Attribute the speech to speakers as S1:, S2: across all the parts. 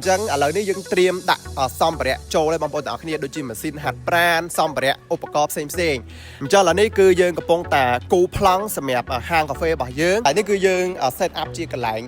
S1: ចឹងឥឡូវនេះយើងត្រៀមដាក់សម្ភារៈចូលឲ្យបងប្អូនទាំងអស់គ្នាដូចជាម៉ាស៊ីនហាត់ប្រាណសម្ភារៈឧបករណ៍ផ្សេងអញ្ចឹងឥឡូវនេះគឺយើងកំពុងតែគូប្លង់សម្រាប់ហាងកាហ្វេរបស់យើងហើយនេះគឺយើង set up ជាកន្លែង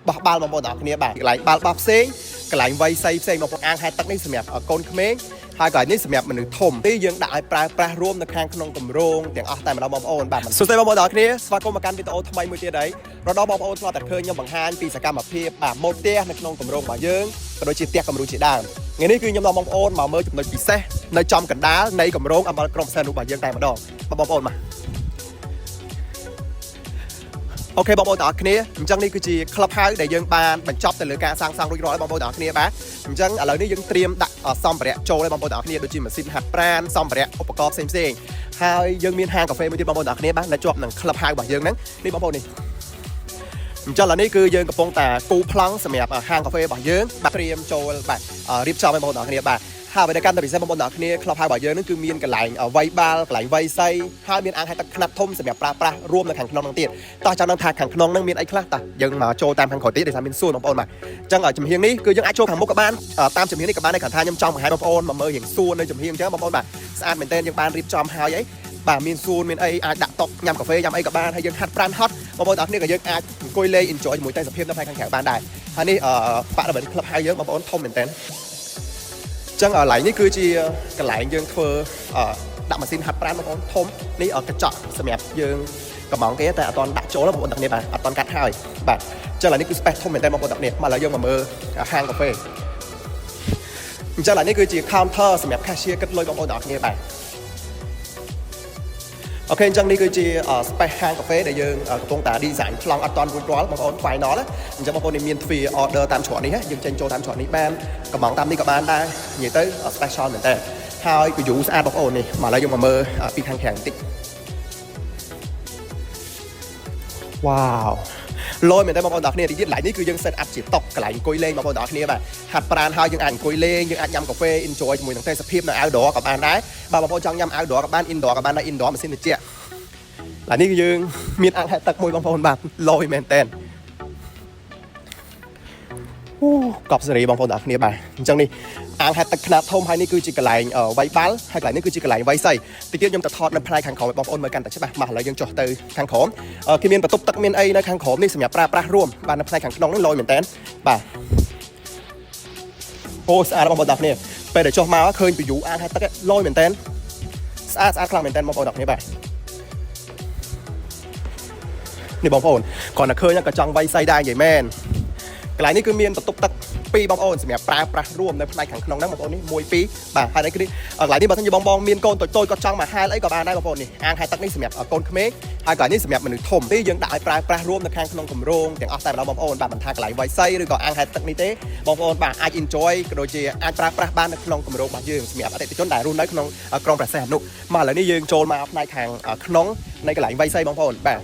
S1: បោះបាល់បងប្អូនទាំងអស់គ្នាបាទកន្លែងបាល់បោះផ្សេងកន្លែងវ័យស័យផ្សេងបងប្អូនអាងហែទឹកនេះសម្រាប់កូនក្មេងហើយកន្លែងនេះសម្រាប់មនុស្សធំទីយើងដាក់ឲ្យប្រើប្រាស់រួមនៅខាងក្នុងគម្រោងទាំងអស់តែម្ដងបងប្អូនបាទសួស្តីបងប្អូនទាំងអស់គ្នាស្វាគមន៍មកកាន់វីដេអូថ្មីមួយទៀតហើយរដល់បងប្អូនធ្លាប់តែឃើញខ្ញុំបង្ហាញពីសកម្មភាពម៉ូដផ្ទះនៅក្នុងគម្រោងរបស់យើងក៏ដូចជាផ្ទះគំរូជាដើមថ្ងៃនេះគឺខ្ញុំនាំបងប្អូនមកមើលចំណុចពិសេសនៅចំកណ្ដាលនៃគម្រោងអមលក្រុមផ្សេងរបស់យើងតែម្ដងបងប្អូនមកអូខេបងប្អូនទាំងអស់គ្នាអញ្ចឹងនេះគឺជា Club House ដែលយើងបានបញ្ចប់ទៅលើការសាងសង់រួចរាល់បងប្អូនទាំងអស់គ្នាបាទអញ្ចឹងឥឡូវនេះយើងត្រៀមដាក់សម្ភារៈចូលឲ្យបងប្អូនទាំងអស់គ្នាដូចជាម៉ាស៊ីនហាត់ប្រាណសម្ភារៈឧបករណ៍ផ្សេងហើយយើងមានហាងកាហ្វេមួយទៀតបងប្អូនទាំងអស់គ្នាបាទនៅជាប់នឹង Club House របស់យើងហ្នឹងនេះបងប្អូននេះអញ្ចឹងឥឡូវនេះគឺយើងកំពុងតែគូប្លង់សម្រាប់ហាងកាហ្វេរបស់យើងបាទត្រៀមចូលបាទរៀបចំឲ្យបងប្អូនទាំងអស់គ្នាបាទហើយបើកាន់តែពិសេសបងប្អូនទាំងអស់គ្នា Club House របស់យើងហ្នឹងគឺមានកន្លែងវ័យបាល់កន្លែងវ័យស័យហើយមានអាងហែទឹកខ្នាតធំសម្រាប់ប្រើប្រាស់រួមនៅខាងក្នុងហ្នឹងទៀតតោះចង់ដឹងថាខាងក្នុងហ្នឹងមានអីខ្លះតោះយើងមកចូលតាមខាងក្រោយទៀតដោយសារមានសួរបងប្អូនបាទអញ្ចឹងចំហៀងនេះគឺយើងអាចចូលខាងមុខក៏បានតាមចំហៀងនេះក៏បានដែរគ្រាន់ថាខ្ញុំចង់បង្ហាញបងប្អូនមកមើលរៀងសួរនៅចំហៀងអញ្ចឹងបងប្អូនបាទស្អាតមែនទែនយើងបានរៀបចំហើយអីបាទមានសួនមានអីអាចដាក់តុញ៉ាំកាហ្វេញ៉ាំអីក៏បានហើយយើងហាត់ប្រាណហត់បងប្អូនទាំងអស់គ្នាក៏យើងអាចអង្គុយលេង enjoy ជាមួយតែសភាពនៅផ្នែកខាងក្រៅបានដែរហើយនេះបរិបទ Club House យើងបងប្អូនធំមែនទែនចឹងកន្លែងនេះគឺជាកន្លែងយើងធ្វើដាក់ម៉ាស៊ីនហាត់ប្រាណបងប្អូនធំនេះកញ្ចក់សម្រាប់យើងកំងគេតែអត់ទាន់ដាក់ចូលបងប្អូនទាំងគ្នាបាទអត់ទាន់កាត់ហើយបាទចឹងឥឡូវនេះគឺ space ធំមែនតើបងប្អូនទាំងគ្នាមកឥឡូវយើងមកមើលហាងកាហ្វេអញ្ចឹងឥឡូវនេះគឺជា counter សម្រាប់ cashier គិតលុយបងប្អូនទាំងគ្នាបាទអូខេអញ្ចឹងនេះគឺជា space ហាងកាហ្វេដែលយើងកំពុងតែ design ប្លង់អត់ទាន់រួចរាល់បងប្អូន final អញ្ចឹងបងប្អូនមានទ្វារ order តាមច្រកនេះយើងចេញចូលតាមច្រកនេះបានកំងតាមនេះក៏បានដែរនិយាយទៅ special មែនតើហើយ view ស្អាតបងប្អូននេះមកឥឡូវយើងមកមើលពីខាងក្រៅបន្តិចវ៉ាវលយមែនតើបងប្អូនទាំងគ្នាទីទៀតឡៃនេះគឺយើង set up ជាតុកន្លែងអង្គុយលេងបងប្អូនទាំងគ្នាបាទហាត់ប្រាណហើយយើងអាចអង្គុយលេងយើងអាចញ៉ាំកាហ្វេ enjoy ជាមួយនឹងទេសភាពនៅ outdoor ក៏បានដែរបាទបងប្អូនចង់ញ៉ាំ outdoor ក៏បាន indoor ក៏បានដែរ indoor ម៉ាស៊ីនត្រជាក់ឡៃនេះគឺយើងមានអាងហែទឹកមួយបងប្អូនបាទលយមែនតើកប់សេរីបងប្អូនទាំងគ្នាបាទអញ្ចឹងនេះអាងហែទឹកខ្នាតធំហើយនេះគឺជាកន្លែងវ័យបាល់ហើយកន្លែងនេះគឺជាកន្លែងវ័យស័យទីទៀតខ្ញុំទៅថតនៅផ្នែកខាងក្រោមបងប្អូនមើលកាន់តែច្បាស់មកឥឡូវយើងចុះទៅខាងក្រោមគេមានបន្ទប់ទឹកមានអីនៅខាងក្រោមនេះសម្រាប់ប្រើប្រាស់រួមបាទនៅផ្នែកខាងក្នុងនេះលយមែនតើបាទអូស្អាតបងប្អូនទាំងគ្នាពេលដែលចុះមកឃើញ view អាងហែទឹកលយមែនតើស្អាតខ្លាំងមែនតើបងប្អូនទាំងគ្នាបាទនេះបងប្អូនគ្រាន់តែឃើញក៏ចង់វ័យស័យដែរនិយាយមែនកន្លែងនេះគឺមានបន្ទប់ទឹកពីរបងប្អូនសម្រាប់ប្រើប្រាស់រួមនៅផ្នែកខាងក្នុងហ្នឹងបងប្អូននេះ1 2បាទហើយនេះគឺកន្លែងនេះបើសិនជាបងមានកូនតូចៗគាត់ចង់មកហែលអីក៏បានដែរបងប្អូននេះអាងហែទឹកនេះសម្រាប់កូនក្មេងហើយកន្លែងនេះសម្រាប់មនុស្សធំទីយើងដាក់ឲ្យប្រើប្រាស់រួមនៅខាងក្នុងគម្រោងទាំងអស់តែម្ដងបងប្អូនបាទមិនថាកន្លែងវ័យស័យឬក៏អាងហែទឹកនេះទេបងប្អូនបាទអាច enjoy ក៏ដូចជាអាចប្រើប្រាស់បាននៅក្នុងគម្រោងរបស់យើងសម្រាប់អតិថិជនដែលរស់នៅក្នុងក្រុងព្រះសីហនុមកឥឡូវនេះយើងចូលមកផ្នែកខាងក្នុងនៃកន្លែងវ័យស័យបងប្អូនបាទ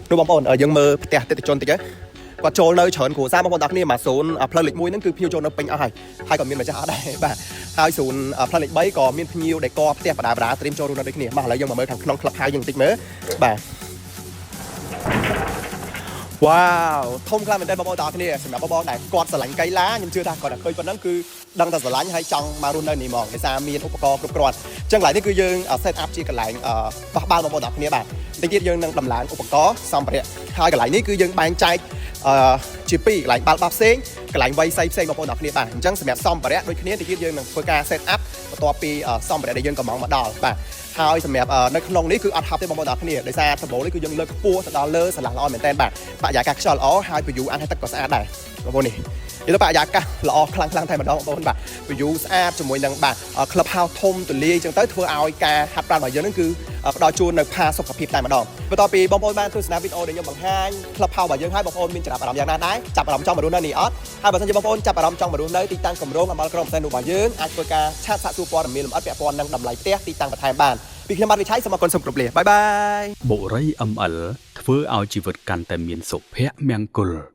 S1: នោះបងប្អូនយើងមើលផ្ទះអតិថិជនតិចទៅគាត់ចូលនៅច្រើនគ្រួសារបងប្អូនទាំងគ្នាមកសូនផ្លូវលេខ1ហ្នឹងគឺភ្ញៀវចូលនៅពេញអស់ហើយក៏មានម្ចាស់អត់ដែរបាទហើយសូនផ្លូវលេខ3ក៏មានភ្ញៀវដែលកផ្ទះបដាបដាត្រៀមចូលរួមនៅដូចគ្នាមកឥឡូវយើងមកមើលខាងក្នុង Club House យើងបន្តិចមើលបាទវ៉ាវធំខ្លាំងមែនតើបងប្អូនទាំងគ្នាសម្រាប់បងប្អូនដែលគាត់ស្រឡាញ់កីឡាខ្ញុំជឿថាគាត់តែឃើញប៉ុណ្ណឹងគឺដឹងតែស្រឡាញ់ហើយចង់មករស់នៅនេះហ្មងដោយសារមានឧបករណ៍គ្រប់គ្រាន់អញ្ចឹងកន្លែងនេះគឺយើង set up ជាកន្លែងបោះបាល់បងប្អូនទាំងគ្នាបាទតិចទៀតយើងនឹងដំឡើងឧបករណ៍សម្ភារៈហើយកន្លែងនេះគឺយើងបែងចែកជាពីរកន្លែងបាល់បោះផ្សេងកន្លែងវ័យស័យផ្សេងបងប្អូនទាំងគ្នាបាទអញ្ចឹងសម្រាប់សម្ភារៈដូចគ្នាតិចទៀតយើងនឹងធ្វើការ set up បន្ទាប់ពីសម្ភារៈដែលយើងកំងមកដល់បាទហើយសម្រាប់នៅក្នុងនេះគឺអត់ហប់ទេបងប្អូនទាំងគ្នាដោយសារដំបូងនេះគឺយើងលើកខ្ពស់ទៅដល់លើស្រឡះល្អមែនតើបាទបរិយាកាសខ្យល់ល្អហើយ view អានឲ្យទឹកក៏ស្អាតដែរបងប្អូននេះនិយាយទៅបរិយាកាសល្អខ្លាំងតែម្ដងបងប្អូនបាទ view ស្អាតជាមួយនឹងបាទ Club House ធំទូលាយអញ្ចឹងទៅធ្វើឲ្យការហាត់ប្រាណរបស់យើងហ្នឹងគឺផ្ដល់ជូននៅផាសុខភាពតែម្ដងបន្ទាប់ពីបងប្អូនបានទស្សនាវីដេអូដែលខ្ញុំបង្ហាញ Club House របស់យើងហើយបងប្អូនមានចំណាប់អារម្មណ៍យ៉ាងណាដែរចាប់អារម្មណ៍ចង់មករស់នៅនេះអត់ហើយបើសិនជាបងប្អូនចាប់អារម្មណ៍ចង់មករស់នៅទីតាំងគម្រោងអមលក្រុមផ្សេងរបស់យើងអាចធ្វើការឆាតសាកសួរព័ត៌មានលម្អិតពាក់ព័ន្ធនឹងតម្លៃផ្ទះទីតាំងបន្ថែមបានពីខ្ញុំបាទវិឆ័យសូមអរគុណសូមគោរពលាបាយបាយ
S2: បុរី ML ធ្វើឲ្យជីវិតកាន់តែមានសុភមង្គល